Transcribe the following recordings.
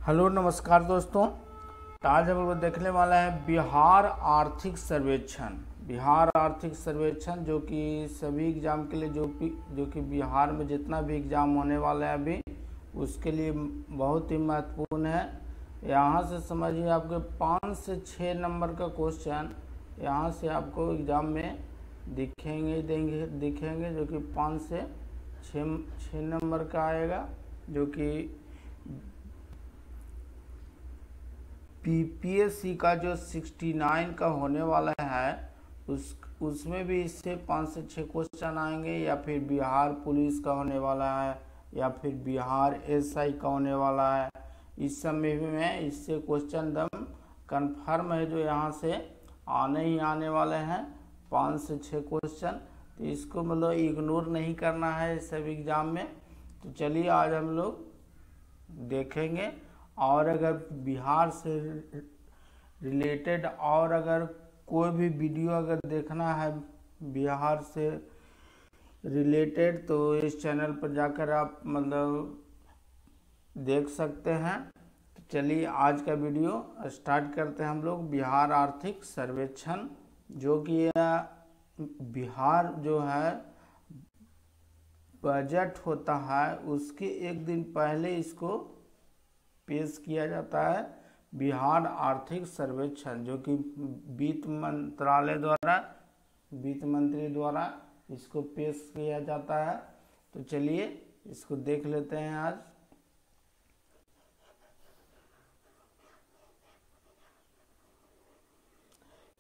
Hello नमस्कार दोस्तों। तो आज हम लोग देखने वाला है बिहार आर्थिक सर्वेक्षण। बिहार आर्थिक सर्वेक्षण जो कि सभी एग्जाम के लिए जो कि बिहार में जितना भी एग्जाम होने वाला है अभी उसके लिए बहुत ही महत्वपूर्ण है। यहाँ से समझिए आपके 5 से 6 नंबर का क्वेश्चन यहाँ से आपको एग्जाम में दिखेंगे जो कि 5 से 6 नंबर का आएगा, जो कि पीपीएससी का जो 69 का होने वाला है उसमें भी इससे 5 से 6 क्वेश्चन आएंगे, या फिर बिहार पुलिस का होने वाला है, या फिर बिहार एसआई का होने वाला है। इस सब में भी मैं इससे क्वेश्चन दम कन्फर्म है जो यहाँ से आने ही आने वाले हैं 5 से 6 क्वेश्चन। तो इसको मतलब इग्नोर नहीं करना है सब एग्जाम में। तो चलिए आज हम लोग देखेंगे। और अगर बिहार से रिलेटेड और अगर कोई भी वीडियो अगर देखना है बिहार से रिलेटेड तो इस चैनल पर जाकर आप मतलब देख सकते हैं। तो चलिए आज का वीडियो स्टार्ट करते हैं हम लोग। बिहार आर्थिक सर्वेक्षण जो कि बिहार जो है बजट होता है उसके एक दिन पहले इसको पेश किया जाता है। बिहार आर्थिक सर्वेक्षण जो कि वित्त मंत्री द्वारा इसको पेश किया जाता है। तो चलिए इसको देख लेते हैं आज।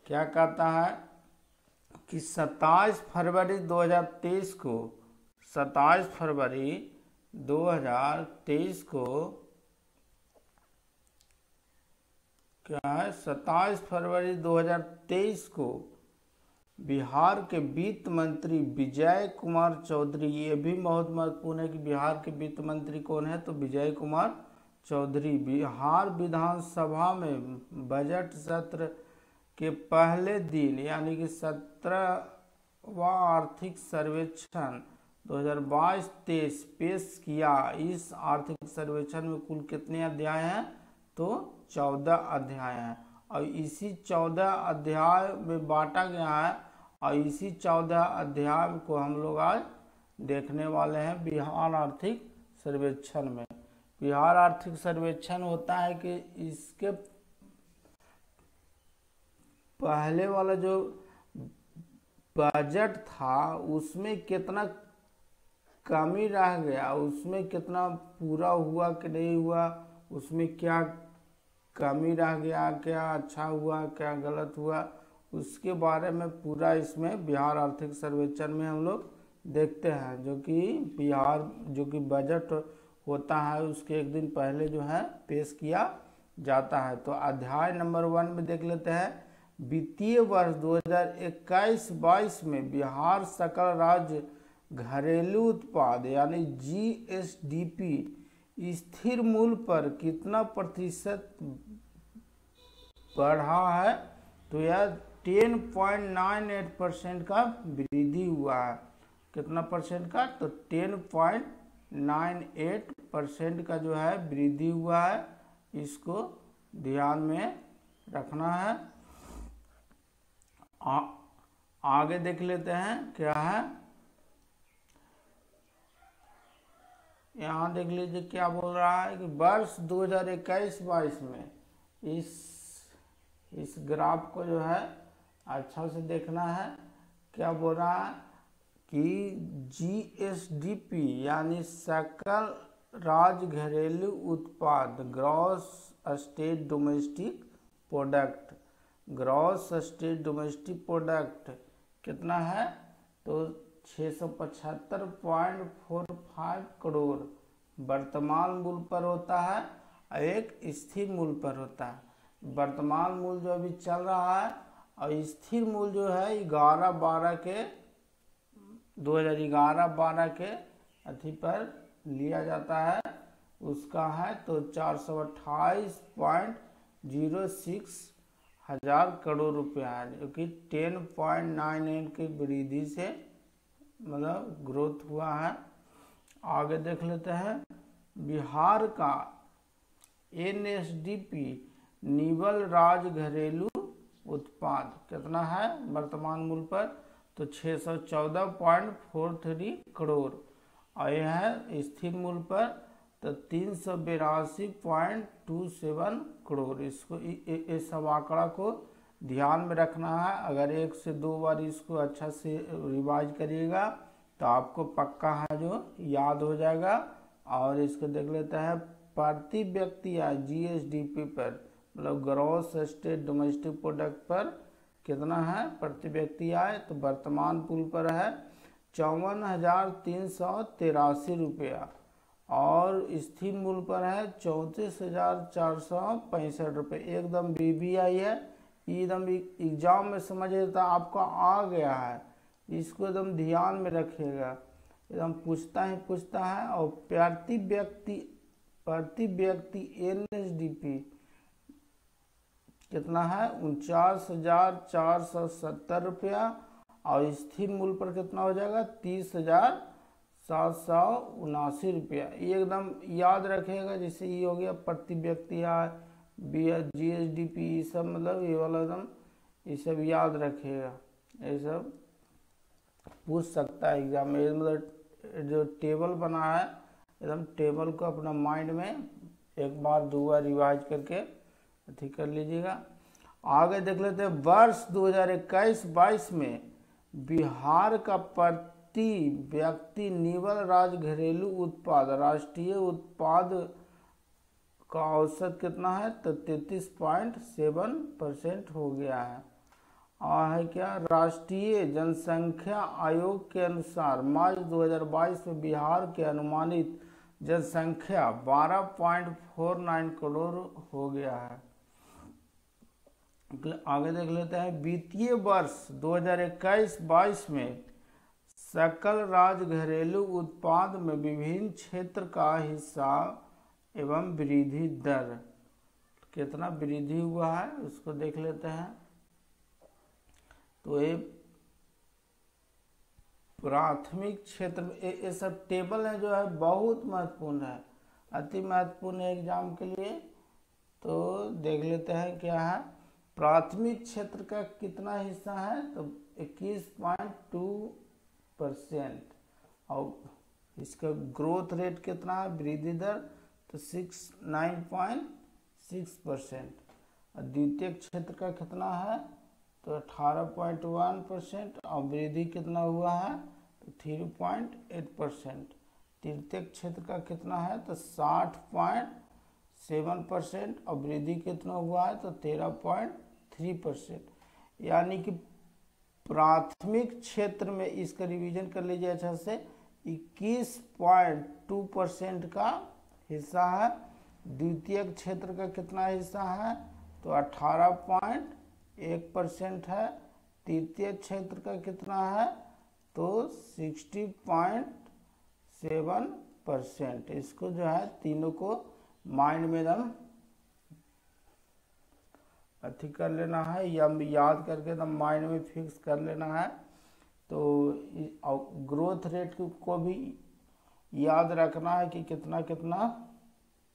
क्या कहता है कि 27 फरवरी 2023 को 27 फरवरी 2023 को क्या है 27 फरवरी 2023 को बिहार के वित्त मंत्री विजय कुमार चौधरी, ये भी बहुत महत्वपूर्ण है कि बिहार के वित्त मंत्री कौन है, तो विजय कुमार चौधरी बिहार विधानसभा में बजट सत्र के पहले दिन यानी कि 17वां आर्थिक सर्वेक्षण 2022-23 पेश किया। इस आर्थिक सर्वेक्षण में कुल कितने अध्याय हैं, तो 14 अध्याय हैं और इसी 14 अध्याय में बांटा गया है और इसी 14 अध्याय को हम लोग आज देखने वाले हैं बिहार आर्थिक सर्वेक्षण में। बिहार आर्थिक सर्वेक्षण होता है कि इसके पहले वाला जो बजट था उसमें कितना कमी रह गया, उसमें कितना पूरा हुआ कि नहीं हुआ, उसमें क्या कमी रह गया, क्या अच्छा हुआ, क्या गलत हुआ, उसके बारे में पूरा इसमें बिहार आर्थिक सर्वेक्षण में हम लोग देखते हैं। जो कि बिहार जो कि बजट होता है उसके एक दिन पहले जो है पेश किया जाता है। तो अध्याय नंबर 1 में देख लेते हैं। वित्तीय वर्ष 2021-22 में बिहार सकल राज्य घरेलू उत्पाद यानी जीएसडीपी स्थिर मूल्य पर कितना प्रतिशत बढ़ा है, तो यह 10.98% का वृद्धि हुआ है। कितना परसेंट का, तो 10.98% का जो है वृद्धि हुआ है। इसको ध्यान में रखना है। आगे देख लेते हैं क्या है। यहाँ देख लीजिए क्या बोल रहा है कि वर्ष 2021-22 में इस ग्राफ को जो है अच्छा से देखना है। क्या बोल रहा है कि जीएसडीपी यानी सकल राज्य घरेलू उत्पाद ग्रॉस स्टेट डोमेस्टिक प्रोडक्ट कितना है, तो 675.45 करोड़ वर्तमान मूल्य पर होता है और एक स्थिर मूल्य पर होता है। वर्तमान मूल्य जो अभी चल रहा है और स्थिर मूल्य जो है 2011-12 के अथी पर लिया जाता है, उसका है तो 428.06 हजार करोड़ रुपया है, जो कि 10.98 की वृद्धि से मतलब ग्रोथ हुआ है। आगे देख लेते हैं। बिहार का एनएसडीपी निवल राज घरेलू उत्पाद कितना है वर्तमान मूल्य पर, तो 614.43 करोड़, और यह है स्थिर मूल्य पर तो 382.27 करोड़। इसको इस सब आंकड़ा को ध्यान में रखना है। अगर 1 से 2 बार इसको अच्छा से रिवाइज करिएगा तो आपको पक्का है जो याद हो जाएगा। और इसको देख लेते हैं प्रति व्यक्ति आय जीएसडीपी पर, मतलब ग्रॉस स्टेट डोमेस्टिक प्रोडक्ट पर कितना है प्रति व्यक्ति आय, तो वर्तमान मूल्य पर है 54,383 रुपया, और स्थिर मूल्य पर है 34,465 रुपये। एकदम बीबीआई है, एकदम एग्जाम में समझ लेता आपका आ गया है, इसको एकदम ध्यान में रखिएगा, एकदम पूछता है। और प्रति व्यक्ति एनएसडीपी कितना है 49,470 रुपया, और स्थिर मूल्य पर कितना हो जाएगा 30,779 रुपया। एकदम याद रखेगा, जैसे ये हो गया प्रति व्यक्ति आय जीएसडीपी, ये सब मतलब ये वाला एकदम ये सब याद रखेगा, ये सब पूछ सकता है एग्जाम में। मतलब जो टेबल बना है एकदम टेबल को अपना माइंड में एक बार 2 बार रिवाइज करके ठीक कर लीजिएगा। आगे देख लेते हैं वर्ष 2021-22 में बिहार का प्रति व्यक्ति निवल राज घरेलू उत्पाद राष्ट्रीय उत्पाद का औसत कितना है, तो 33.7% हो गया है। और है क्या राष्ट्रीय जनसंख्या आयोग के अनुसार मार्च 2022 में बिहार के अनुमानित जनसंख्या 12.49 करोड़ हो गया है। आगे देख लेते हैं वित्तीय वर्ष 2021-22 में सकल राज घरेलू उत्पाद में विभिन्न क्षेत्र का हिस्सा एवं वृद्धि दर कितना वृद्धि हुआ है उसको देख लेते हैं। तो ये प्राथमिक क्षेत्र में ये सब टेबल है जो है बहुत महत्वपूर्ण है, अति महत्वपूर्ण है एग्जाम के लिए। तो देख लेते हैं क्या है प्राथमिक क्षेत्र का कितना हिस्सा है, तो 21.2%, और इसका ग्रोथ रेट कितना है वृद्धि दर, तो 9.6%। और द्वितीय क्षेत्र का कितना है, तो 18.1%, और वृद्धि कितना हुआ है, तो 3.8%। तृतीय क्षेत्र का कितना है, तो 60.7%, और वृद्धि कितना हुआ है, तो 13.3%। यानी कि प्राथमिक क्षेत्र में इसका रिवीजन कर लीजिए अच्छा से, 21.2% का हिस्सा है। द्वितीय क्षेत्र का कितना हिस्सा है, तो 18.1% है। तृतीय क्षेत्र का कितना है, तो 60.7%। इसको जो है तीनों को माइंड में एकदम अथी कर लेना है, या याद करके एकदम माइंड में फिक्स कर लेना है। तो ग्रोथ रेट को भी याद रखना है कि कितना कितना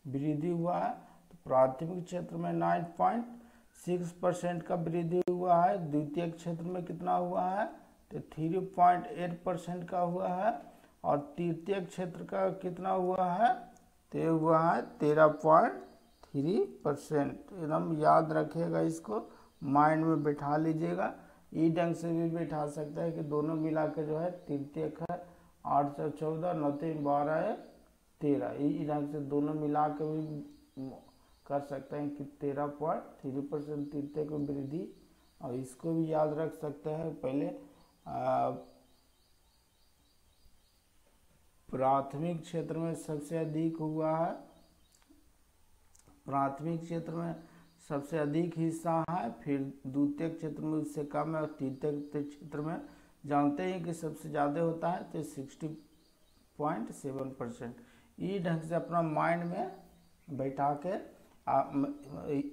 वृद्धि हुआ है। तो प्राथमिक क्षेत्र में 9.6% का वृद्धि हुआ है। द्वितीय क्षेत्र में कितना हुआ है, तो 3.8% का हुआ है। और तृतीय क्षेत्र का कितना हुआ है, तो हुआ है 13.3%। एकदम याद रखिएगा, इसको माइंड में बैठा लीजिएगा। ई ढंग से भी बैठा सकता है कि दोनों मिला के जो है तृतीय है 814, 9 3 12 13, ई ढंग से दोनों मिला के भी कर सकते हैं कि 13.3% तृतीय को वृद्धि। और इसको भी याद रख सकते हैं पहले प्राथमिक क्षेत्र में सबसे अधिक हुआ है, प्राथमिक क्षेत्र में सबसे अधिक हिस्सा है, फिर द्वितीय क्षेत्र में उससे कम है, और तृतीय क्षेत्र में जानते हैं कि सबसे ज़्यादा होता है, तो 60.7%। ये ढंग से अपना माइंड में बैठा के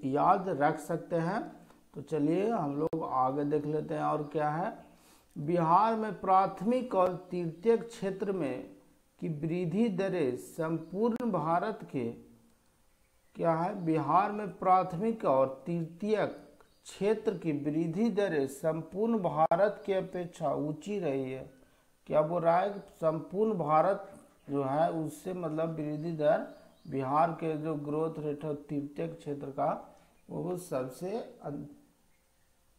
याद रख सकते हैं। तो चलिए हम लोग आगे देख लेते हैं और क्या है। बिहार में प्राथमिक और तृतीय क्षेत्र में की वृद्धि दरें संपूर्ण भारत के क्या है, बिहार में प्राथमिक और तृतीयक क्षेत्र की वृद्धि दरें संपूर्ण भारत की अपेक्षा ऊंची रही है। क्या बोल रहा है कि संपूर्ण भारत जो है उससे मतलब वृद्धि दर बिहार के जो ग्रोथ रेट है तृतीयक क्षेत्र का वो सबसे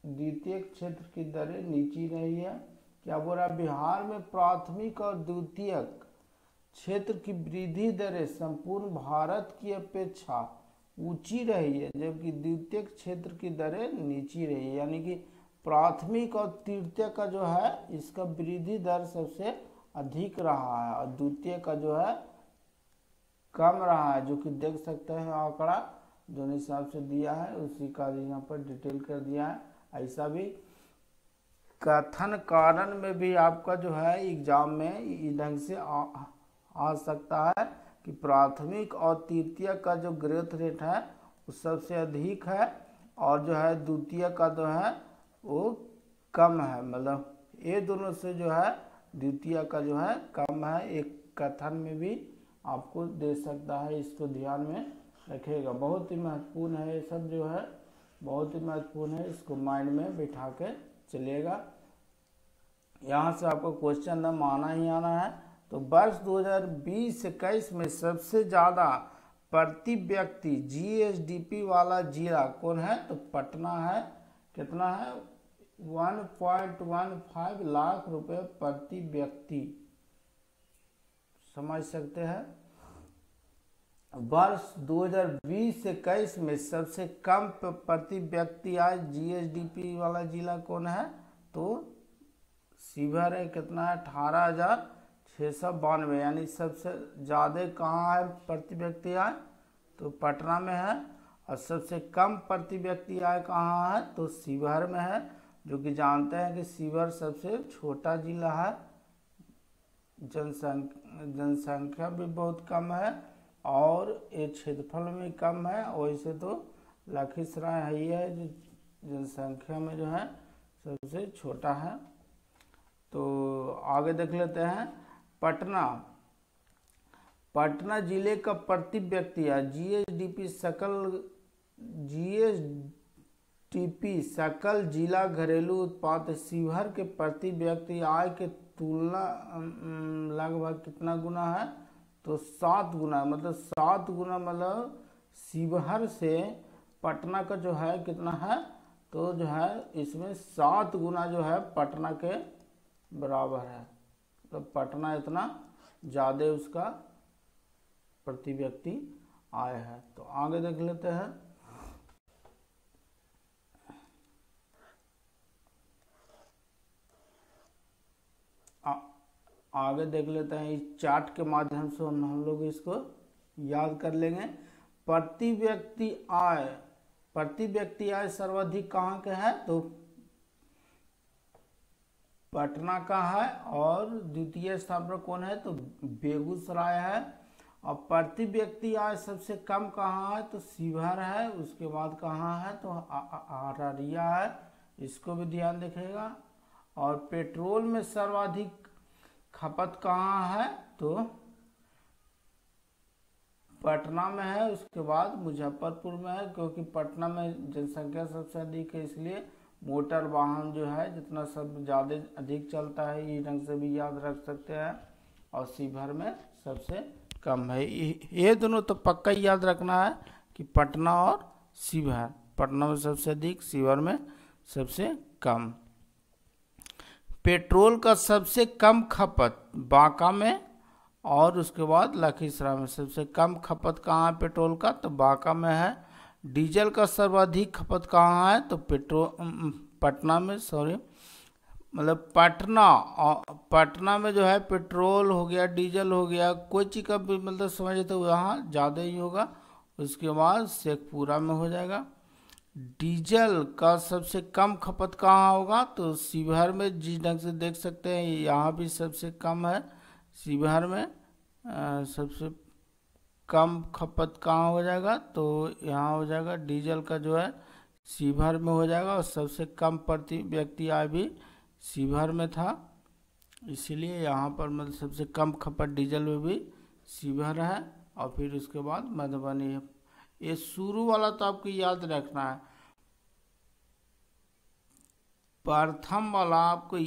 द्वितीय क्षेत्र की दरें नीची रही है। क्या बोल रहा है, बिहार में प्राथमिक और द्वितीयक क्षेत्र की वृद्धि दरें संपूर्ण भारत की अपेक्षा ऊंची रही है, जबकि द्वितीयक क्षेत्र की दरें नीची रही है। यानी कि प्राथमिक और तृतीय का जो है इसका वृद्धि दर सबसे अधिक रहा है और द्वितीय का जो है कम रहा है, जो कि देख सकते हैं आंकड़ा जो हिसाब से दिया है उसी का यहाँ पर डिटेल कर दिया है। ऐसा भी कथन कारण में भी आपका जो है एग्जाम में इस ढंग से आ सकता है कि प्राथमिक और तृतीय का जो ग्रोथ रेट है वो सबसे अधिक है और जो है द्वितीय का जो है वो कम है, मतलब ये दोनों से जो है द्वितीय का जो है कम है। एक कथन में भी आपको दे सकता है, इसको ध्यान में रखिएगा। बहुत ही महत्वपूर्ण है ये सब जो है, बहुत ही महत्वपूर्ण है, इसको माइंड में बिठा के चलिएगा। यहाँ से आपको क्वेश्चन नंबर आना ही आना है। तो वर्ष 2020-21 में सबसे ज़्यादा प्रति व्यक्ति जीएसडीपी वाला जिला कौन है, तो पटना है। कितना है, 1.15 लाख रुपए प्रति व्यक्ति, समझ सकते हैं। वर्ष 2020-21 में सबसे कम प्रति व्यक्ति आय जीएसडीपी वाला जिला कौन है, तो शिवहर है। कितना है, 18,692। यानी सबसे ज़्यादा कहाँ है प्रति व्यक्ति आय, तो पटना में है। और सबसे कम प्रति व्यक्ति आय कहाँ है, तो शिवहर में है। जो कि जानते हैं कि शिवहर सबसे छोटा जिला है, जनसंख्या भी बहुत कम है और ये क्षेत्रफल में कम है। वैसे तो लखीसराय है ही है जो जनसंख्या में जो है सबसे छोटा है। तो आगे देख लेते हैं। पटना जिले का प्रति व्यक्ति है जीएसडीपी सकल जिला घरेलू उत्पाद शिवहर के प्रति व्यक्ति आय के तुलना लगभग कितना गुना है, तो 7 गुना। मतलब 7 गुना, मतलब शिवहर से पटना का जो है कितना है, तो जो है इसमें 7 गुना जो है पटना के बराबर है। तो पटना इतना ज़्यादा उसका प्रति व्यक्ति आय है। तो आगे देख लेते हैं। आगे देख लेते हैं, इस चार्ट के माध्यम से हम लोग इसको याद कर लेंगे। प्रति व्यक्ति आय सर्वाधिक कहाँ के है, तो पटना का है। और द्वितीय स्थान पर कौन है, तो बेगूसराय है। और प्रति व्यक्ति आय सबसे कम कहाँ है, तो शिवहर है। उसके बाद कहाँ है, तो अररिया है। इसको भी ध्यान रखिएगा। और पेट्रोल में सर्वाधिक खपत कहाँ है, तो पटना में है। उसके बाद मुजफ्फरपुर में है, क्योंकि पटना में जनसंख्या सबसे अधिक है, इसलिए मोटर वाहन जो है जितना सब ज़्यादा अधिक चलता है, ये ढंग से भी याद रख सकते हैं। और शिवहर में सबसे कम है। ये दोनों तो पक्का ही याद रखना है कि पटना और शिवहर, पटना में सबसे अधिक, शिवहर में सबसे कम। पेट्रोल का सबसे कम खपत बांका में और उसके बाद लखीसराय में। सबसे कम खपत कहाँ है पेट्रोल का, तो बांका में है। डीजल का सर्वाधिक खपत कहाँ है, तो पटना में, मतलब पटना में जो है पेट्रोल हो गया, डीजल हो गया, कोई चीज़ का भी मतलब समझे तो वहाँ ज़्यादा ही होगा। उसके बाद शेखपुरा में हो जाएगा। डीजल का सबसे कम खपत कहाँ होगा, तो शिवहर में। जिस ढंग से देख सकते हैं यहाँ भी सबसे कम है शिवहर में। सबसे कम खपत कहाँ हो जाएगा, तो यहाँ हो जाएगा डीजल का जो है शिवहर में हो जाएगा। और सबसे कम प्रति व्यक्ति आय भी शिवहर में था, इसीलिए यहाँ पर मतलब सबसे कम खपत डीजल में भी शिवहर है। और फिर उसके बाद मधुबनी है। ये शुरू वाला तो आपको याद रखना है, प्रथम वाला आपको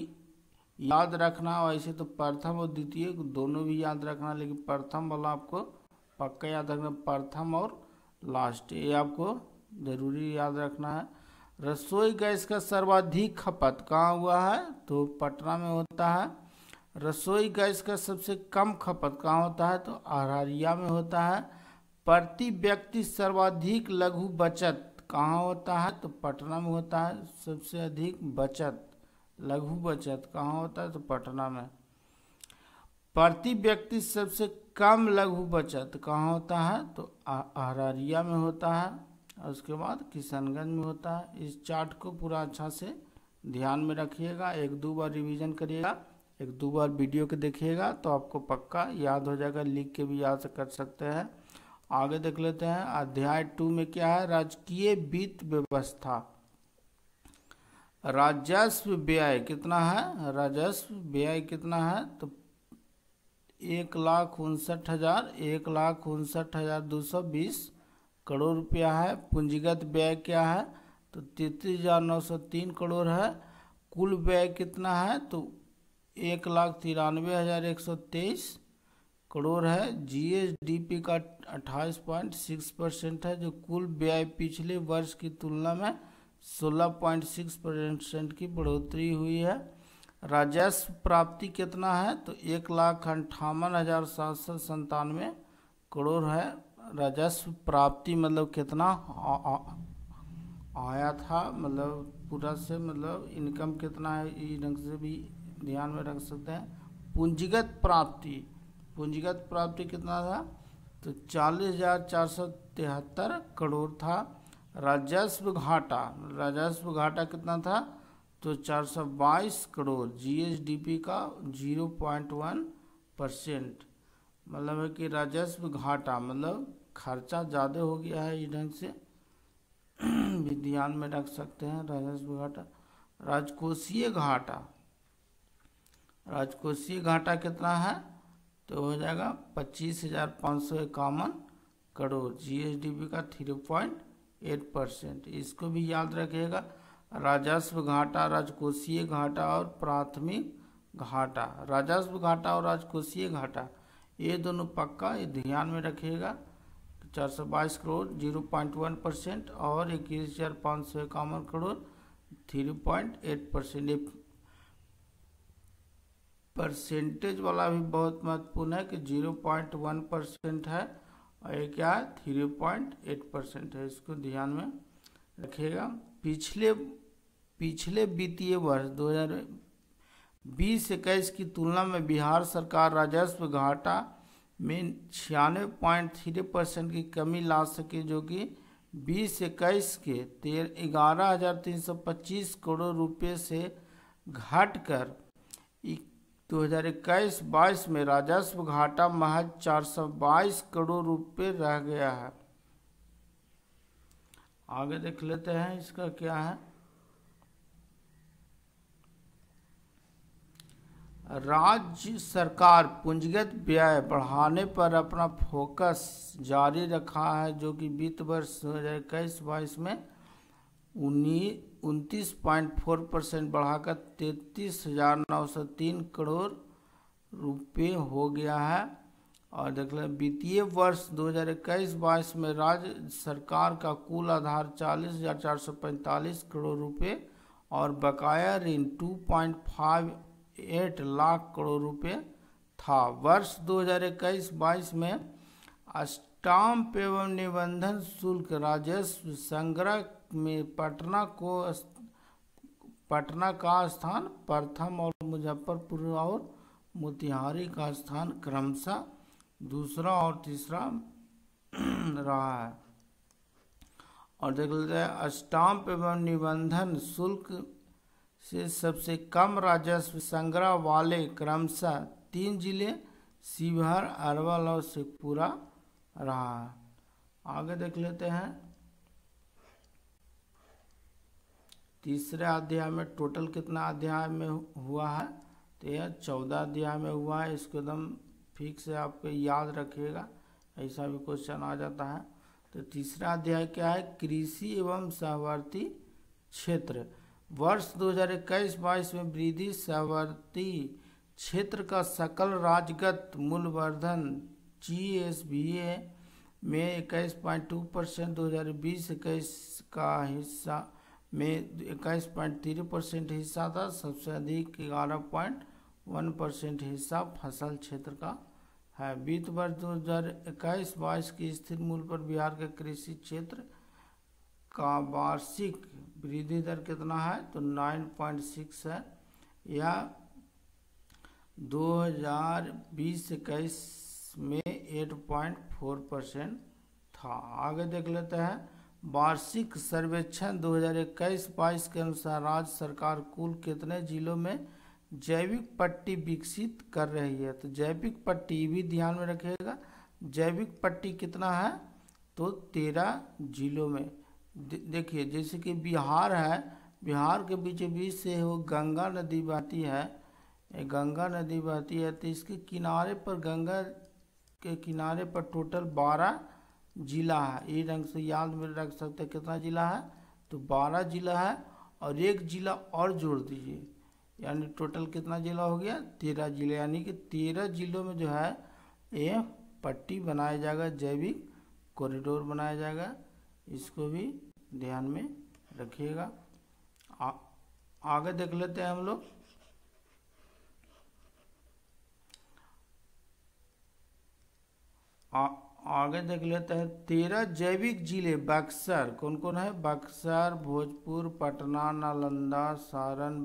याद रखना। वैसे तो प्रथम और द्वितीय दोनों भी याद रखना, लेकिन प्रथम वाला आपको पक्का याद रखना, प्रथम और लास्ट, ये आपको जरूरी याद रखना है। रसोई गैस का सर्वाधिक खपत कहाँ हुआ है? तो पटना में होता है। रसोई गैस का सबसे कम खपत कहाँ होता है? तो अररिया में होता है। प्रति व्यक्ति सर्वाधिक लघु बचत कहाँ होता है? तो पटना में होता है। सबसे अधिक बचत, लघु बचत कहाँ होता है? तो पटना में। प्रति व्यक्ति सबसे कम लघु बचत कहाँ होता है? तो अररिया में होता है। और उसके बाद किशनगंज में होता है। इस चार्ट को पूरा अच्छा से ध्यान में रखिएगा, एक दो बार रिवीजन करिएगा, एक दो बार वीडियो के देखिएगा तो आपको पक्का याद हो जाएगा, लिख के भी याद कर सकते हैं। आगे देख लेते हैं अध्याय 2 में क्या है? राजकीय वित्त व्यवस्था। राजस्व व्यय कितना है? राजस्व व्यय कितना है? तो 1,59,220 करोड़ रुपया है। पूंजीगत व्यय क्या है? तो 33,903 करोड़ है। कुल व्यय कितना है? तो 1,93,123 करोड़ है। जीएसडीपी का 28.6% है, जो कुल व्यय पिछले वर्ष की तुलना में 16.6% की बढ़ोतरी हुई है। राजस्व प्राप्ति कितना है? तो 1,58,797 करोड़ है। राजस्व प्राप्ति मतलब कितना आया था, मतलब पूरा से मतलब इनकम कितना है, इस ढंग से भी ध्यान में रख सकते हैं। पूंजीगत प्राप्ति, पूंजीगत प्राप्ति कितना था? तो 40,473 करोड़ था। राजस्व घाटा, राजस्व घाटा कितना था? तो 422 करोड़। जीएसडीपी का 0.1%, मतलब है कि राजस्व घाटा मतलब खर्चा ज़्यादा हो गया है, इस ढंग से भी ध्यान में रख सकते हैं। राजस्व घाटा। राजकोषीय घाटा, राजकोषीय घाटा कितना है? तो हो जाएगा 25,551 करोड़। जीएसडीपी का 3.8%, इसको भी याद रखिएगा। राजस्व घाटा, राजकोषीय घाटा और प्राथमिक घाटा। राजस्व घाटा और राजकोषीय घाटा ये दोनों पक्का ये ध्यान में रखिएगा। 422 करोड़ 0.1% और 21,551 करोड़ 3.8%। ये परसेंटेज वाला भी बहुत महत्वपूर्ण है कि 0.1% है और ये क्या है? 3.8% है, इसको ध्यान में रखिएगा। पिछले वित्तीय वर्ष 2020-21 की तुलना में बिहार सरकार राजस्व घाटा में 96.3% की कमी ला सके, जो कि 2021 के 11,325 करोड़ रुपए से घटकर 2021-22 में राजस्व घाटा महज 422 करोड़ रुपए रह गया है। आगे देख लेते हैं इसका क्या है। राज्य सरकार पूंजीगत व्यय बढ़ाने पर अपना फोकस जारी रखा है, जो कि वित्त वर्ष 2021-22 में 29.4% बढ़ाकर 33,903 करोड़ रुपए हो गया है। और देख लें वित्तीय वर्ष 2021-22 में राज्य सरकार का कुल आधार 40,445 करोड़ रुपए और बकाया ऋण 2.58 लाख करोड़ रुपए था। वर्ष 2021-22 में स्टाम्प एवं निबंधन शुल्क राजस्व संग्रह में पटना का स्थान प्रथम और मुजफ्फरपुर और मोतिहारी का स्थान क्रमशः दूसरा और तीसरा रहा है। और देख लेते हैं स्टाम्प एवं निबंधन शुल्क से सबसे कम राजस्व संग्रह वाले क्रमशः 3 जिले शिवहर, अरवल और शेखपुरा रहा है। आगे देख लेते हैं तीसरे अध्याय में टोटल कितना अध्याय में हुआ है? तो यह 14 अध्याय में हुआ है। इसको एकदम फिक्स से आपको याद रखिएगा, ऐसा भी क्वेश्चन आ जाता है। तो तीसरा अध्याय क्या है, कृषि एवं सहवर्ती क्षेत्र। वर्ष 2021-22 में वृद्धि सहवर्ती क्षेत्र का सकल राज्यगत मूल्यवर्धन GSVA में 21.2%, 2020-21 का हिस्सा में 21.3% हिस्सा था। सबसे अधिक 11.1% हिस्सा फसल क्षेत्र का है। वित्त वर्ष 2021-22 की स्थिर मूल्य पर बिहार के कृषि क्षेत्र का वार्षिक वृद्धि दर कितना है, तो 9.6 है, या 2020-21 में 8.4% था। आगे देख लेते हैं। वार्षिक सर्वेक्षण 2021-22 के अनुसार राज्य सरकार कुल कितने जिलों में जैविक पट्टी विकसित कर रही है। तो जैविक पट्टी भी ध्यान में रखिएगा, जैविक पट्टी कितना है, तो 13 जिलों में। देखिए जैसे कि बिहार है, बिहार के बीचों बीच से वो गंगा नदी बहती है, गंगा नदी बहती है, तो इसके किनारे पर, गंगा के किनारे पर टोटल 12 जिला है। ये रंग से याद में रख सकते हैं कितना जिला है, तो 12 जिला है, और एक जिला और जोड़ दीजिए, यानी टोटल कितना जिला हो गया, 13 जिले। यानी कि 13 जिलों में जो है ये पट्टी बनाया जाएगा, जैविक कॉरिडोर बनाया जाएगा। इसको भी ध्यान में रखिएगा। आगे देख लेते हैं हम लोग। आगे देख लेते हैं। 13 जैविक जिले बक्सर, कौन कौन है, बक्सर, भोजपुर, पटना, नालंदा, सारण,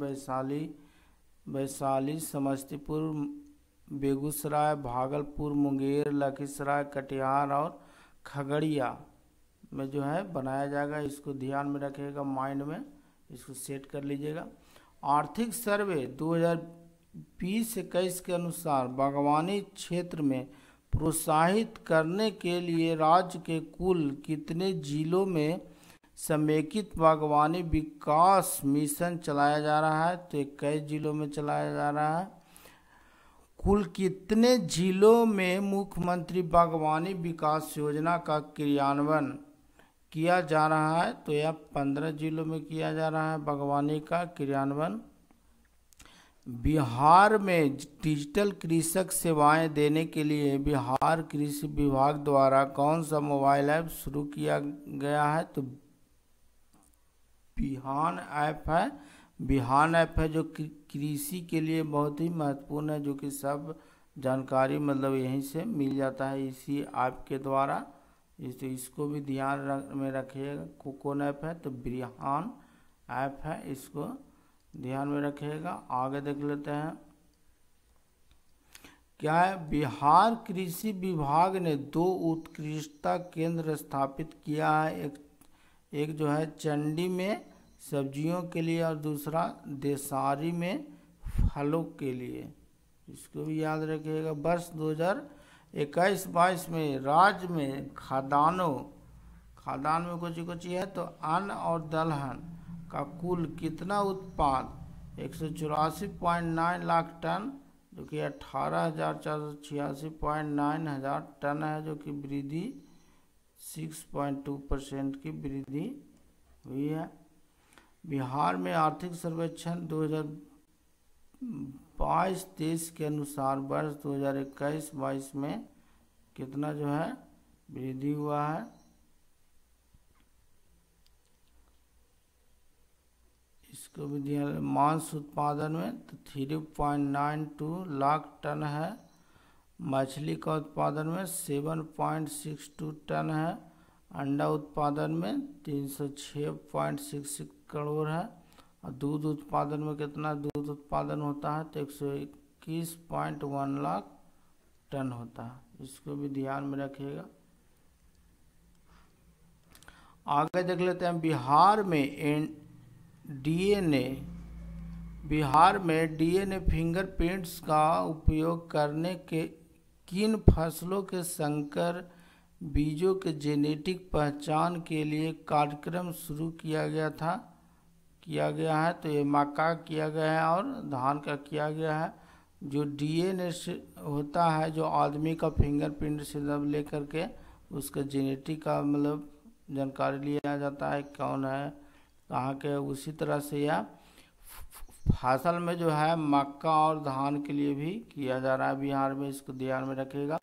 वैशाली, समस्तीपुर, बेगूसराय, भागलपुर, मुंगेर, लखीसराय, कटिहार और खगड़िया में जो है बनाया जाएगा। इसको ध्यान में रखिएगा, माइंड में इसको सेट कर लीजिएगा। आर्थिक सर्वे 2020-21 के अनुसार बागवानी क्षेत्र में प्रोत्साहित करने के लिए राज्य के कुल कितने जिलों में समेकित बागवानी विकास मिशन चलाया जा रहा है, तो 21 जिलों में चलाया जा रहा है। कुल कितने जिलों में मुख्यमंत्री बागवानी विकास योजना का क्रियान्वयन किया जा रहा है, तो यह 15 जिलों में किया जा रहा है बागवानी का क्रियान्वयन। बिहार में डिजिटल कृषक सेवाएं देने के लिए बिहार कृषि विभाग द्वारा कौन सा मोबाइल ऐप शुरू किया गया है, तो बिहान ऐप है। बिहान ऐप है जो कृषि के लिए बहुत ही महत्वपूर्ण है, जो कि सब जानकारी मतलब यहीं से मिल जाता है इसी ऐप के द्वारा। इसको भी ध्यान में रखिएगा। कौन ऐप है, तो बिहान ऐप है, इसको ध्यान में रखिएगा। आगे देख लेते हैं। क्या है, बिहार कृषि विभाग ने 2 उत्कृष्टता केंद्र स्थापित किया है। एक जो है चंडी में सब्जियों के लिए, और दूसरा देसारी में फलों के लिए। इसको भी याद रखिएगा। वर्ष 2021-22 में राज्य में खादान में कुछ है, तो अन्न और दलहन का कुल कितना उत्पाद 184.9 लाख टन, जो कि 18,486.9 हजार टन है, जो कि वृद्धि 6.2% की वृद्धि हुई है। बिहार में आर्थिक सर्वेक्षण 2022-23 के अनुसार वर्ष 2021-22 में कितना जो है वृद्धि हुआ है, इसको भी दिया। मांस उत्पादन में तो 3.92 लाख टन है। मछली का उत्पादन में 7.62 टन है। अंडा उत्पादन में 306.66 करोड़ है। और दूध उत्पादन में कितना दूध उत्पादन होता है, तो 121.1 लाख टन होता है। इसको भी ध्यान में रखिएगा। आगे देख लेते हैं। बिहार में डीएनए फिंगरप्रिंट्स का उपयोग करने के किन फसलों के संकर बीजों के जेनेटिक पहचान के लिए कार्यक्रम शुरू किया गया है। तो ये मक्का किया गया है और धान का किया गया है। जो डीएनए होता है, जो आदमी का फिंगरप्रिंट से जब लेकर के उसका जेनेटिक का मतलब जानकारी लिया जाता है, कौन है कहाँ के। उसी तरह से यह फसल में जो है मक्का और धान के लिए भी किया जा रहा है बिहार में, इसको ध्यान में रखिएगा।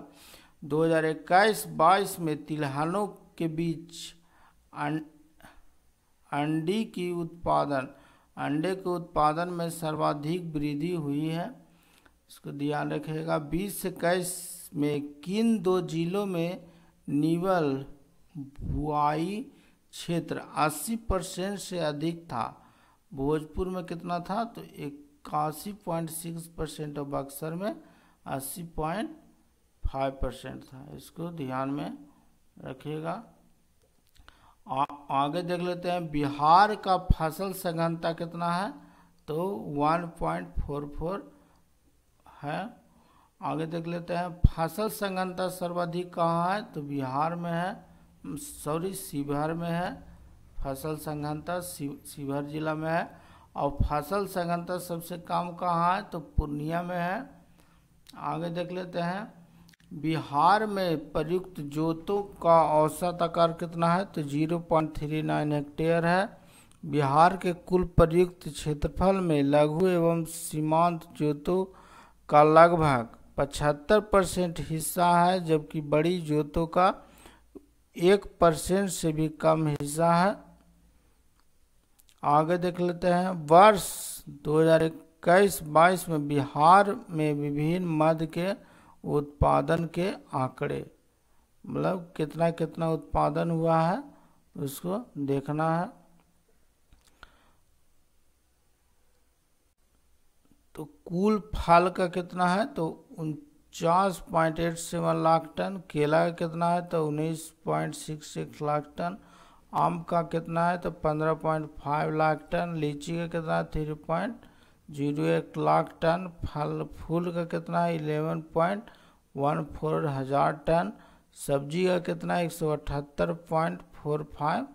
2021-22 में तिलहनों के बीच अंडे के उत्पादन में सर्वाधिक वृद्धि हुई है, इसको ध्यान रखिएगा। 20-21 में किन 2 जिलों में नीवल बुआई क्षेत्र 80% से अधिक था? भोजपुर में कितना था? तो 81.6% और बक्सर में 80.5% था, इसको ध्यान में रखिएगा। आगे देख लेते हैं बिहार का फसल सघनता कितना है? तो 1.44 है। आगे देख लेते हैं फसल सघनता सर्वाधिक कहाँ है? तो बिहार में है, शिवहर में है। फसल सघनता शिवहर जिला में है। और फसल सघनता सबसे कम कहाँ है? तो पूर्णिया में है। आगे देख लेते हैं बिहार में प्रयुक्त जोतों का औसत आकार कितना है? तो 0.39 हेक्टेयर है। बिहार के कुल प्रयुक्त क्षेत्रफल में लघु एवं सीमांत जोतों का लगभग 75% हिस्सा है, जबकि बड़ी जोतों का 1% से भी कम हिस्सा है। आगे देख लेते हैं वर्ष 2021-22 में बिहार में विभिन्न मद के उत्पादन के आंकड़े, मतलब कितना कितना उत्पादन हुआ है उसको देखना है। तो कुल फल का कितना है? तो 49.87 लाख टन। केला का कितना है? तो 19.66 लाख टन। आम का कितना है? तो 15.5 लाख टन। लीची का कितना है? 3.01 लाख टन। फूल का कितना है? 11.14 हजार टन। सब्जी का कितना है? 178.45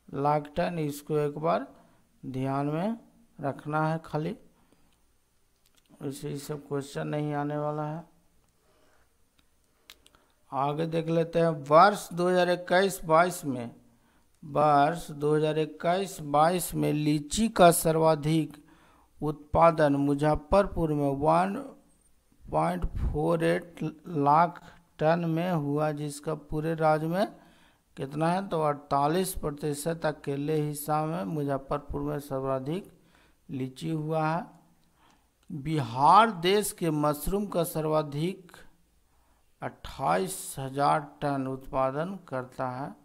लाख टन। इसको एक बार ध्यान में रखना है खाली, वैसे ये सब क्वेश्चन नहीं आने वाला है। आगे देख लेते हैं वर्ष 2021-22 में लीची का सर्वाधिक उत्पादन मुजफ्फरपुर में 1.48 लाख टन में हुआ, जिसका पूरे राज्य में कितना है? तो 48% अकेले हिस्सा में मुजफ्फरपुर में सर्वाधिक लीची हुआ है। बिहार देश के मशरूम का सर्वाधिक 28,000 टन उत्पादन करता है।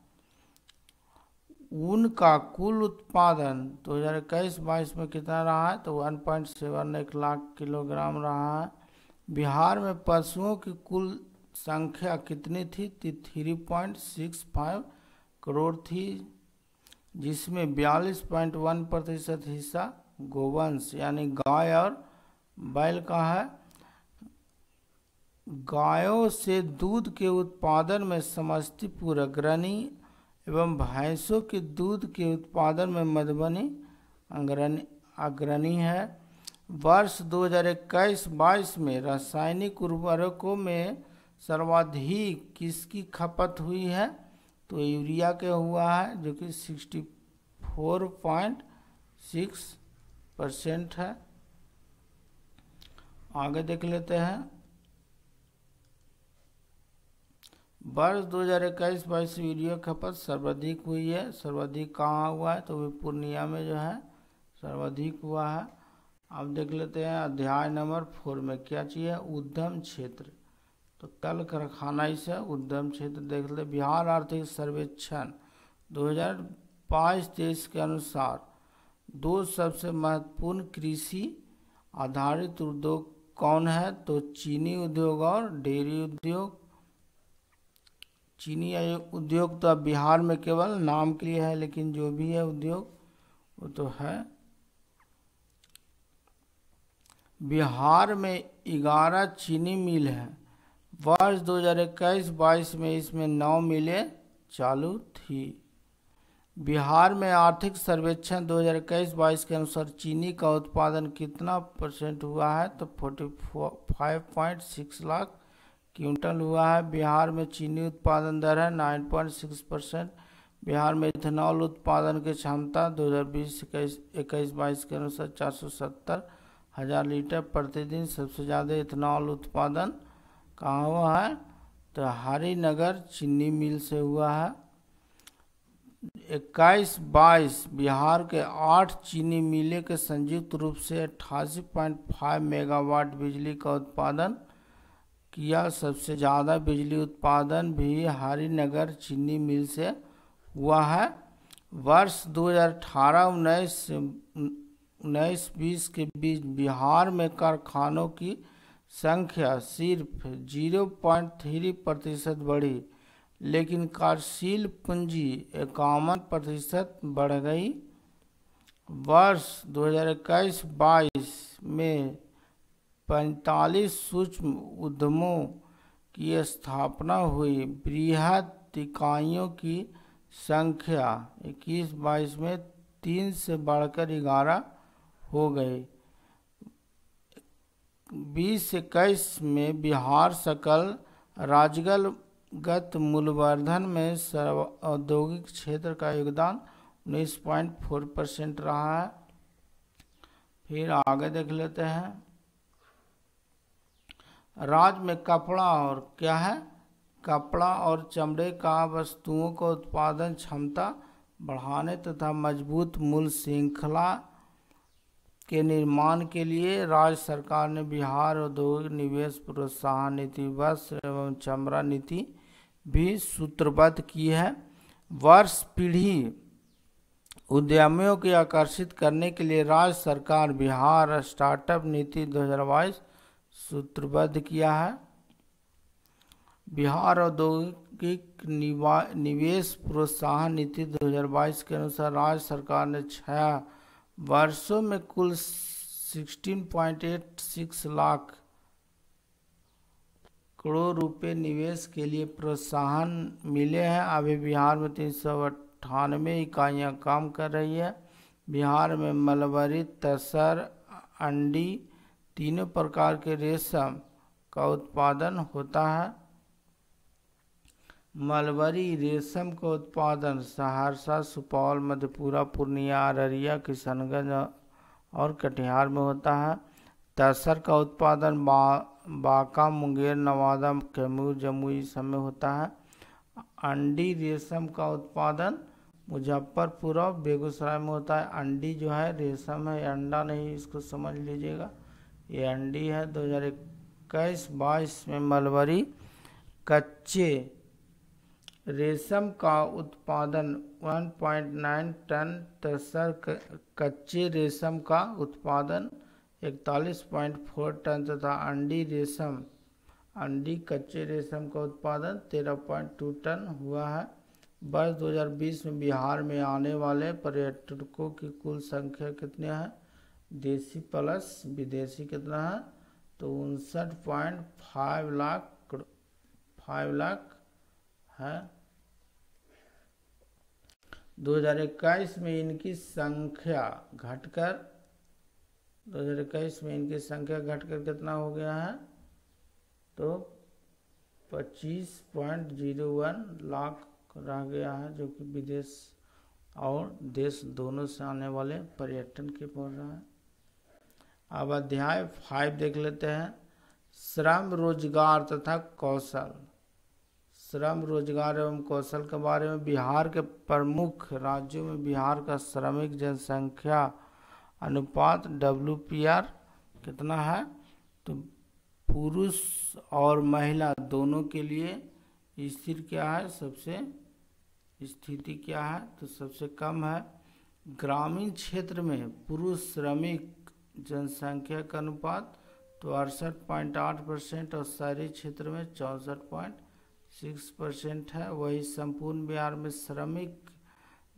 ऊन का कुल उत्पादन 2021-22 में कितना रहा है? तो 1.71 लाख किलोग्राम रहा है। बिहार में पशुओं की कुल संख्या कितनी थी? 3.65 करोड़ थी, जिसमें 42.1% हिस्सा गोवंश यानी गाय और बैल का है। गायों से दूध के उत्पादन में समस्तीपुर अग्रणी एवं भैंसों के दूध के उत्पादन में मधुबनी अग्रणी है। वर्ष 2021-22 में रासायनिक उर्वरकों में सर्वाधिक किसकी खपत हुई है? तो यूरिया के हुआ है, जो कि 64.6% है। आगे देख लेते हैं वर्ष 2021-22 यूरिया खपत सर्वाधिक हुई है। सर्वाधिक कहाँ हुआ है? तो वे पूर्णिया में जो है सर्वाधिक हुआ है। अब देख लेते हैं अध्याय नंबर 4 में क्या चाहिए? उद्यम क्षेत्र। तो कल कारखाना से उद्यम क्षेत्र देख ले। बिहार आर्थिक सर्वेक्षण 2022-23 के अनुसार 2 सबसे महत्वपूर्ण कृषि आधारित उद्योग कौन है? तो चीनी उद्योग और डेयरी उद्योग। चीनी उद्योग तो बिहार में केवल नाम के लिए है, लेकिन जो भी है उद्योग वो तो है। बिहार में 11 चीनी मिल है। वर्ष 2021-22 में इसमें 9 मिलें चालू थी। बिहार में आर्थिक सर्वेक्षण 2021-22 के अनुसार चीनी का उत्पादन कितना % हुआ है? तो 45.6 लाख क्विंटल हुआ है। बिहार में चीनी उत्पादन दर है 9.6%। बिहार में इथेनॉल उत्पादन की क्षमता 2020-21-22 के अनुसार 470,000 लीटर प्रतिदिन। सबसे ज़्यादा इथेनॉल उत्पादन कहाँ हुआ है? तो हरिनगर चीनी मिल से हुआ है। 21-22 बिहार के 8 चीनी मिलें के संयुक्त रूप से 88.5 मेगावाट बिजली का उत्पादन किया। सबसे ज़्यादा बिजली उत्पादन भी हरिनगर चीनी मिल से हुआ है। वर्ष 2018-19 से 19-20 के बीच बिहार में कारखानों की संख्या सिर्फ 0.3% बढ़ी, लेकिन कार्यशील पूंजी 51% बढ़ गई। वर्ष 2021-22 में 45 सूक्ष्म उद्यमों की स्थापना हुई। बृहद इकाइयों की संख्या 21-22 में 3 से बढ़कर 11 हो गए। 20-21 में बिहार सकल राज्यगत मूल्यवर्धन में औद्योगिक क्षेत्र का योगदान 19.4% रहा है। फिर आगे देख लेते हैं। राज्य में कपड़ा और क्या है? कपड़ा और चमड़े का वस्तुओं को उत्पादन क्षमता बढ़ाने तथा मजबूत मूल्य श्रृंखला के निर्माण के लिए राज्य सरकार ने बिहार औद्योगिक निवेश प्रोत्साहन नीति वस्त्र एवं चमड़ा नीति भी सूत्रबद्ध की है। वर्ष पीढ़ी उद्यमियों को आकर्षित करने के लिए राज्य सरकार बिहार स्टार्टअप नीति 2022 सूत्रबद्ध किया है। बिहार औद्योगिक निवेश प्रोत्साहन नीति 2022 के अनुसार राज्य सरकार ने 6 वर्षों में कुल 16.86 लाख करोड़ रुपए निवेश के लिए प्रोत्साहन मिले हैं। अभी बिहार में 398 इकाइयाँ काम कर रही है। बिहार में मलबरी, तसर, अंडी तीनों प्रकार के रेशम का उत्पादन होता है। मलबरी रेशम का उत्पादन सहरसा, सुपौल, मधेपुरा, पूर्णिया, अररिया, किशनगंज और कटिहार में होता है। तसर का उत्पादन बांका, मुंगेर, नवादा, कैमूर, जमुई सब में होता है। अंडी रेशम का उत्पादन मुजफ्फरपुर और बेगूसराय में होता है। अंडी जो है रेशम है, अंडा नहीं, इसको समझ लीजिएगा, ये अंडी है। 2021-22 में मलबरी कच्चे रेशम का उत्पादन 1.9 टन, तसर कच्चे रेशम का उत्पादन 41.4 टन तथा अंडी कच्चे रेशम का उत्पादन 13.2 टन हुआ है। वर्ष 2020 में बिहार में आने वाले पर्यटकों की कुल संख्या कितनी है? देसी प्लस विदेशी कितना है? तो 59.5 लाख है। 2021 में इनकी संख्या घटकर 2021 में इनकी संख्या घटकर कितना हो गया है? तो 25.01 लाख रह गया है, जो कि विदेश और देश दोनों से आने वाले पर्यटन के बोल रहा है। अब अध्याय 5 देख लेते हैं। श्रम, रोजगार तथा कौशल। श्रम, रोजगार एवं कौशल के बारे में बिहार के प्रमुख राज्यों में बिहार का श्रमिक जनसंख्या अनुपात WPR कितना है? तो पुरुष और महिला दोनों के लिए स्थिर क्या है? सबसे स्थिति क्या है? तो सबसे कम है। ग्रामीण क्षेत्र में पुरुष श्रमिक जनसंख्या का अनुपात तो 68.8% और शहरी क्षेत्र में 64.6% है। वही संपूर्ण बिहार में श्रमिक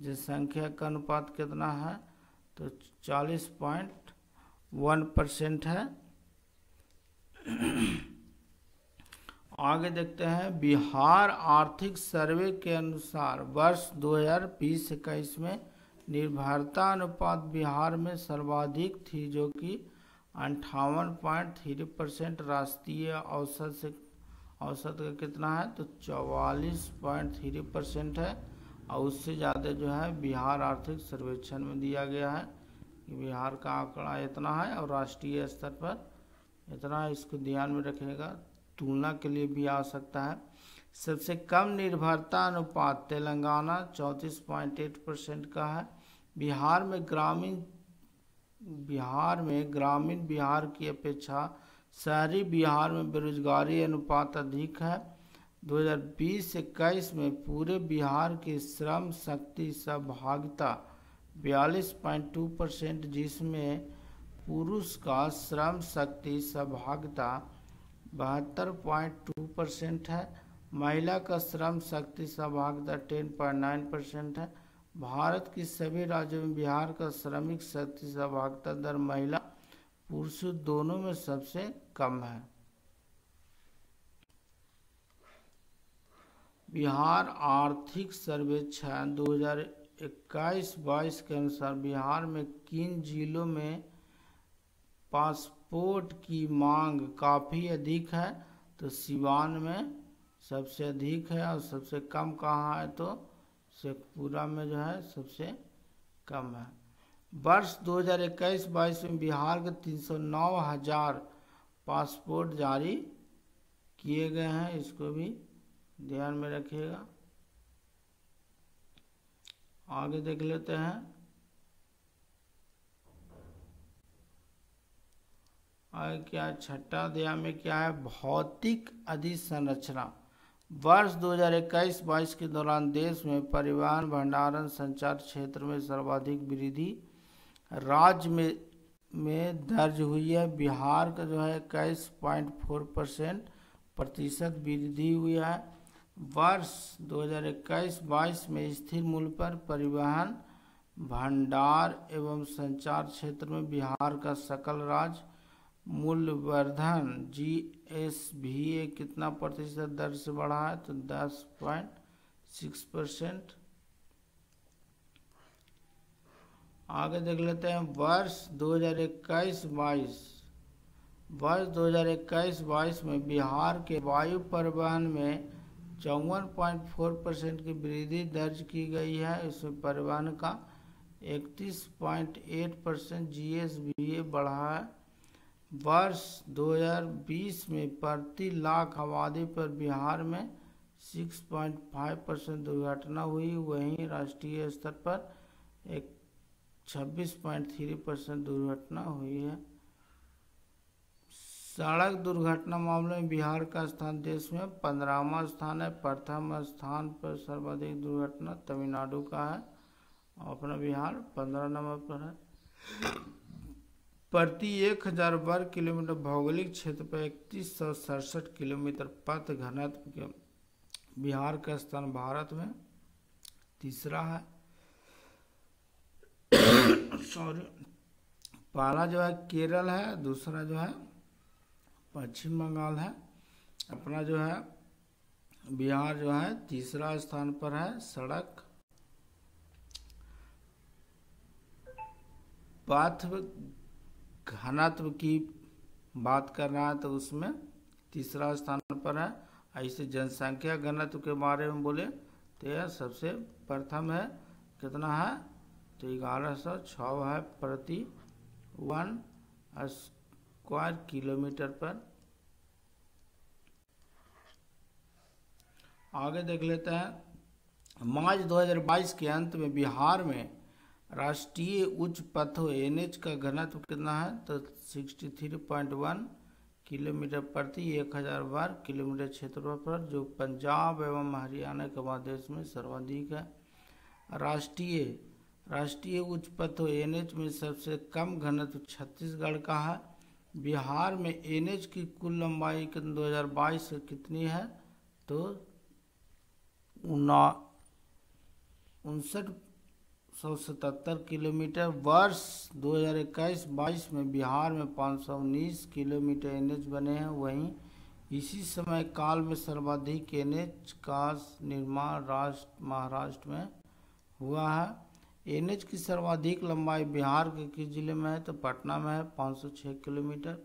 जनसंख्या का अनुपात कितना है? तो 40.1% है। आगे देखते हैं। बिहार आर्थिक सर्वे के अनुसार वर्ष 2020-21 में निर्भरता अनुपात बिहार में सर्वाधिक थी, जो कि 58.3% राष्ट्रीय औसत का कितना है तो 44.3% है। और उससे ज़्यादा जो है बिहार आर्थिक सर्वेक्षण में दिया गया है कि बिहार का आंकड़ा इतना है और राष्ट्रीय स्तर पर इतना है। इसको ध्यान में रखिएगा, तुलना के लिए भी आ सकता है। सबसे कम निर्भरता अनुपात तेलंगाना 34.8% का है। बिहार में ग्रामीण बिहार की अपेक्षा शहरी बिहार में बेरोजगारी अनुपात अधिक है। 2020-21 में पूरे बिहार की श्रम शक्ति सहभागिता 42.2%, जिसमें पुरुष का श्रम शक्ति सहभागिता 72.2% है। महिला का श्रम शक्ति सहभागिता 10.9% है। भारत की सभी राज्यों में बिहार का श्रमिक शक्ति सहभागिता दर महिला पुरुष दोनों में सबसे कम है। बिहार आर्थिक सर्वेक्षण 2021-22 के अनुसार बिहार में किन जिलों में पासपोर्ट की मांग काफ़ी अधिक है तो सिवान में सबसे अधिक है। और सबसे कम कहाँ है तो शेखपुरा में जो है सबसे कम है। वर्ष 2021-22 में बिहार के 309,000 पासपोर्ट जारी किए गए हैं, इसको भी ध्यान में रखिएगा। आगे देख लेते हैं। आगे क्या छठा अध्याय में क्या है, भौतिक अधिसंरचना। वर्ष 2021-22 के दौरान देश में परिवहन भंडारण संचार क्षेत्र में सर्वाधिक वृद्धि राज्य में दर्ज हुई है। बिहार का जो है 21.4% वृद्धि हुई है। वर्ष 2021-22 में स्थिर मूल्य पर परिवहन भंडार एवं संचार क्षेत्र में बिहार का सकल राज्य मूल्यवर्धन GSVA कितना प्रतिशत दर से बढ़ा है तो 10.6%। आगे देख लेते हैं वर्ष 2021-22 में बिहार के वायु परिवहन में 54.4% की वृद्धि दर्ज की गई है। इसमें परिवहन का 31.8% GSVA बढ़ा है। वर्ष 2020 में प्रति लाख आबादी पर बिहार में 6.5% दुर्घटना हुई, वहीं राष्ट्रीय स्तर पर 26.3% दुर्घटना हुई है। सड़क दुर्घटना मामले में बिहार का स्थान देश में 15वां स्थान है। प्रथम स्थान पर सर्वाधिक दुर्घटना तमिलनाडु का है और अपना बिहार 15 नंबर पर है। प्रति 1000 वर्ग किलोमीटर भौगोलिक क्षेत्र पर 3167 किलोमीटर पथ घनत्व के बिहार का स्थान भारत में तीसरा है। पहला जो है केरल है, दूसरा जो है पश्चिम बंगाल है। अपना जो है बिहार जो है तीसरा स्थान पर है। सड़क पथ घनत्व की बात कर रहा है तो उसमें तीसरा स्थान पर है। ऐसे जनसंख्या घनत्व के बारे में बोले तो यह सबसे प्रथम है। कितना है तो 1106 है प्रति 1 स्क्वायर किलोमीटर पर। आगे देख लेते हैं। मार्च 2022 के अंत में बिहार में राष्ट्रीय उच्च पथों NH का घनत्व कितना है तो 63.1 किलोमीटर प्रति 1000 वर्ग किलोमीटर क्षेत्रफल पर, जो पंजाब एवं हरियाणा के बाद देश में सर्वाधिक है। राष्ट्रीय उच्च पथों NH में सबसे कम घनत्व छत्तीसगढ़ का है। बिहार में NH की कुल लंबाई 2022 कितनी है तो 5977 किलोमीटर। वर्ष 2021-22 में बिहार में 519 किलोमीटर NH बने हैं। वहीं इसी समय काल में सर्वाधिक NH का निर्माण महाराष्ट्र में हुआ है। NH की सर्वाधिक लंबाई बिहार के किस जिले में है तो पटना में है 506 किलोमीटर।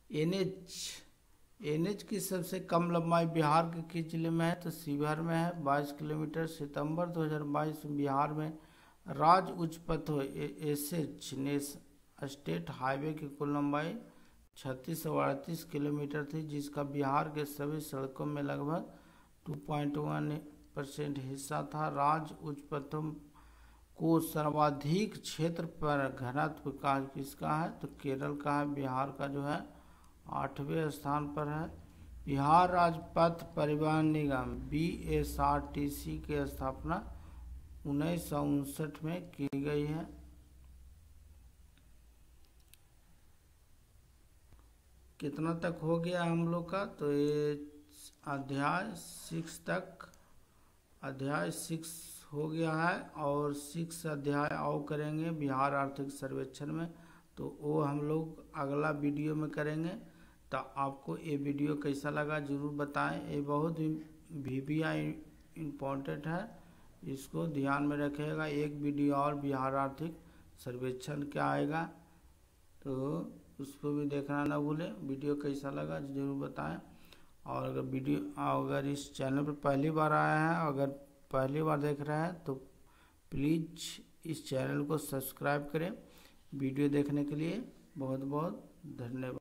एनएच की सबसे कम लंबाई बिहार के किस जिले में है? तो शिवहर में है, 22 किलोमीटर। सितंबर 2022 में बिहार में राज्य उच्च पथ एसएच स्टेट हाईवे की कुल लंबाई 3638 किलोमीटर थी, जिसका बिहार के सभी सड़कों में लगभग 2.1% हिस्सा था। राज्य उच्च पथों को सर्वाधिक क्षेत्र पर घनत्व का किसका है? तो केरल का है। बिहार का जो है 8वें स्थान पर है। बिहार राज्य पथ परिवहन निगम BSRTC की स्थापना 1959 में की गई है। कितना तक हो गया हम लोग का? तो ये अध्याय 6 हो गया है, और 6 अध्याय और करेंगे बिहार आर्थिक सर्वेक्षण में, तो वो हम लोग अगला वीडियो में करेंगे। तो आपको ये वीडियो कैसा लगा ज़रूर बताएं। ये बहुत VBI इम्पोर्टेंट है, इसको ध्यान में रखिएगा। एक वीडियो और बिहार आर्थिक सर्वेक्षण क्या आएगा, तो उसको भी देखना ना भूलें। वीडियो कैसा लगा ज़रूर बताएं। और अगर इस चैनल पर पहली बार आया है, अगर पहली बार देख रहे हैं, तो प्लीज़ इस चैनल को सब्सक्राइब करें। वीडियो देखने के लिए बहुत बहुत धन्यवाद।